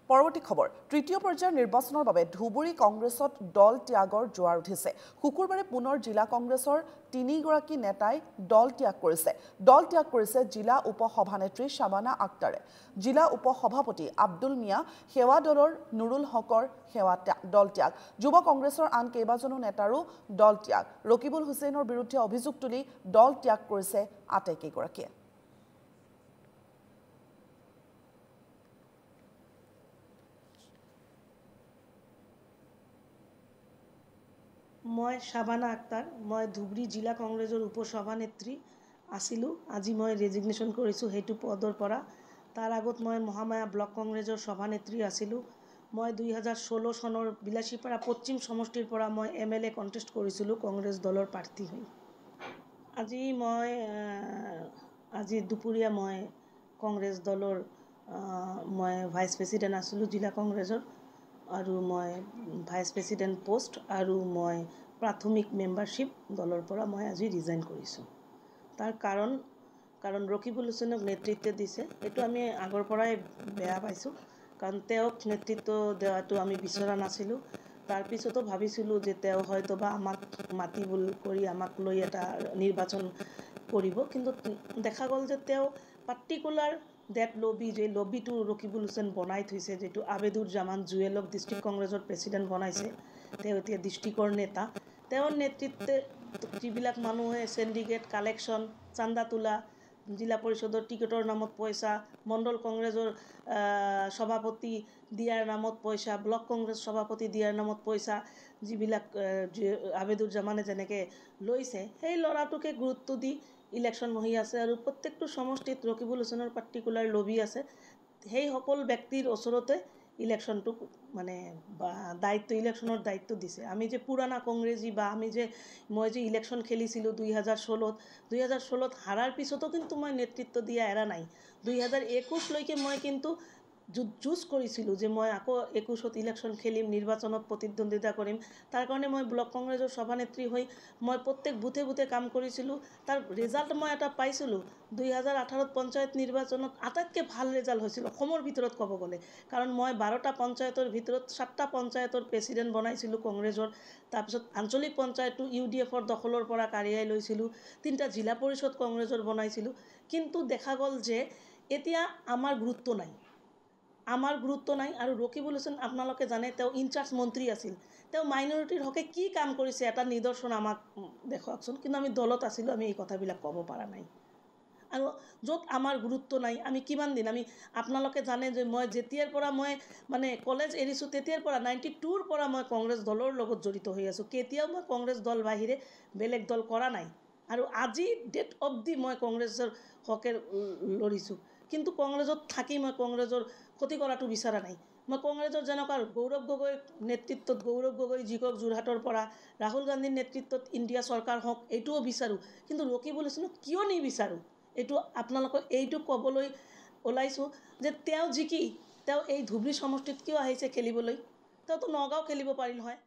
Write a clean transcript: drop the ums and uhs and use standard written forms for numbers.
পৰৱৰ্তী খবৰ তৃতীয় পৰ্যায়ৰ নিৰ্বাচনৰ বাবে ধুবুৰী কংগ্ৰেছত দল ত্যাগৰ জোৱাৰ উঠিছে শুকুৰবাৰে পুনৰ জিলা কংগ্ৰেছৰ 3গৰাকী নেতাই দল ত্যাগ কৰিছে জিলা উপসভানেত্ৰী শাবানা আক্তাৰে জিলা উপসভাপতি আব্দুল মিয়া সেৱা দলৰ নুৰুল হকৰ দল ত্যাগ যুৱ কংগ্ৰেছৰ আন কেইবাজনো নেতাৰো দল ত্যাগ ৰকিবুল হুছেইনৰ বিৰুদ্ধে অভিযোগ তুলি দল ত্যাগ কৰিছে আটাইকেইগৰাকীয়ে মই শাবানা আক্তাৰ মই ধুবুৰী জিলা কংগ্ৰেছৰ উপসভানেত্ৰী আছিলোঁ আজি মই ৰেজিগনেশ্যন কৰিছোঁ সেইটো পদৰ পৰা তাৰ আগত মই মহামায়া ব্লক কংগ্ৰেছৰ সভানেত্ৰী আছিলোঁ মই 2016 চনৰ বিলাসীপাৰা পশ্চিম সমষ্টিৰ পৰা মই MLA কণ্টেষ্ট কৰিছিলোঁ কংগ্ৰেছ দলৰ প্ৰাৰ্থী হৈ আজি দুপৰীয়া মই কংগ্ৰেছ দলৰ মই ভাইচ প্ৰেছিডেণ্ট আছিলোঁ জিলা কংগ্ৰেছৰ আৰু মই ভাইচ প্ৰেছিডেণ্ট পোষ্ট আৰু মই প্ৰাথমিক মেম্বাৰশ্বিপ দলৰ পৰা মই আজি ৰিজাইন কৰিছোঁ তাৰ কাৰণ ৰকিবুল হুছেইনক নেতৃত্ব দিছে এইটো আমি আগৰ পৰাই বেয়া পাইছোঁ কাৰণ তেওঁক নেতৃত্ব দেৱাটো আমি বিচৰা নাছিলোঁ তাৰপিছতো ভাবিছিলোঁ যে তেওঁ হয়তো বা আমাক মাতিবল কৰি আমাক লৈ এটা নিৰ্বাচন কৰিব কিন্তু দেখা গ'ল যে তেওঁ পাৰ্টিকুলাৰ ডেট লবি যে লবিটো ৰকিবুল হুছেইন বনাই থৈছে যেটো আবেদুৰ জামান জুৱেলক ডিষ্ট্ৰিক্ট কংগ্ৰেছৰ প্ৰেছিডেণ্ট বনাইছে তেওঁ এতিয়া ডিষ্ট্ৰিক্টৰ নেতা তেওঁৰ নেতৃত্বে যিবিলাক মানুহে সিন্ডিকেট কালেকশ্যন চান্দা তোলা জিলা পৰিষদৰ টিকটৰ নামত পইচা মণ্ডল কংগ্ৰেছৰ সভাপতি দিয়াৰ নামত পইচা ব্লক কংগ্ৰেছ সভাপতি দিয়াৰ নামত পইচা যিবিলাক আবেদুৰ জামানে যেনেকৈ লৈছে সেই ল'ৰাটোকে গুৰুত্ব দি ইলেকশ্যন হৈ আছে আৰু প্ৰত্যেকটো সমষ্টিত ৰকিবুল হুছেইনৰ পাৰ্টিকুলাৰ লবি আছে সেই সকল ব্যক্তিৰ ওচৰতে ইলেকশ্যনটো মানে ইলেকশ্যনৰ দায়িত্ব দিছে আমি যে পুৰাণা কংগ্ৰেছী বা মই যে ইলেকশ্যন খেলিছিলোঁ 2016ত হাৰাৰ পিছতো কিন্তু মই নেতৃত্ব দিয়া এৰা নাই 2021 লৈকে মই কিন্তু যুঁজ কৰিছিলোঁ যে মই আকৌ 21ত ইলেকশ্যন খেলিম নিৰ্বাচনত প্ৰতিদ্বন্দ্বিতা কৰিম তাৰ কাৰণে মই ব্লক কংগ্ৰেছৰ সভানেত্ৰী হৈ মই প্ৰত্যেক বুথে কাম কৰিছিলোঁ তাৰ ৰিজাল্ট মই এটা পাইছিলোঁ 2018ত পঞ্চায়ত নিৰ্বাচনত আটাইতকৈ ভাল ৰিজাল্ট হৈছিল অসমৰ ভিতৰত ক'ব গ'লে কাৰণ মই 12টা পঞ্চায়তৰ ভিতৰত 7টা পঞ্চায়তৰ প্ৰেছিডেণ্ট বনাইছিলোঁ কংগ্ৰেছৰ তাৰপিছত আঞ্চলিক পঞ্চায়তটো UDFৰ দখলৰ পৰা কাঢ়িয়াই লৈছিলোঁ 3টা জিলা পৰিষদ কংগ্ৰেছৰ বনাইছিলোঁ কিন্তু দেখা গ'ল যে এতিয়া আমাৰ গুৰুত্ব নাই আৰু ৰকিবুল হুছেইন আপোনালোকে জানে তেওঁ ইনচাৰ্জ মন্ত্ৰী আছিল তেওঁ মাইনৰিটিৰ হকে কি কাম কৰিছে এটা নিদৰ্শন আমাক দেখুৱাকচোন কিন্তু আমি দলত আছিলোঁ আমি এই কথাবিলাক ক'ব পৰা নাই আৰু য'ত আমাৰ গুৰুত্ব নাই আমি কিমান দিন আমি আপোনালোকে জানে যে মই যেতিয়াৰ পৰা মই মানে কলেজ এৰিছোঁ তেতিয়াৰ পৰা 92ৰ পৰা মই কংগ্ৰেছ দলৰ লগত জড়িত হৈ আছোঁ কেতিয়াও মই কংগ্ৰেছ দল বাহিৰে বেলেগ দল কৰা নাই আৰু আজি ডেট অফ দি মই কংগ্ৰেছৰ হকে লৰিছোঁ কিন্তু কংগ্ৰেছত থাকি মই কংগ্ৰেছৰ ক্ষতি কৰাটো বিচৰা নাই মই কংগ্ৰেছৰ যেনেকুৱা গৌৰৱ গগৈৰ নেতৃত্বত গৌৰৱ গগৈ জিকক যোৰহাটৰ পৰা ৰাহুল গান্ধীৰ নেতৃত্বত ইণ্ডিয়া চৰকাৰ হওক এইটোও বিচাৰোঁ কিন্তু ৰকিবুল হুছেইনক কিয় নিবিচাৰোঁ এইটো আপোনালোকক এইটো ক'বলৈ ওলাইছোঁ যে তেওঁ জিকি তেওঁ এই ধুবুৰী সমষ্টিত কিয় আহিছে খেলিবলৈ তেওঁতো নগাঁও খেলিব পাৰিল হয়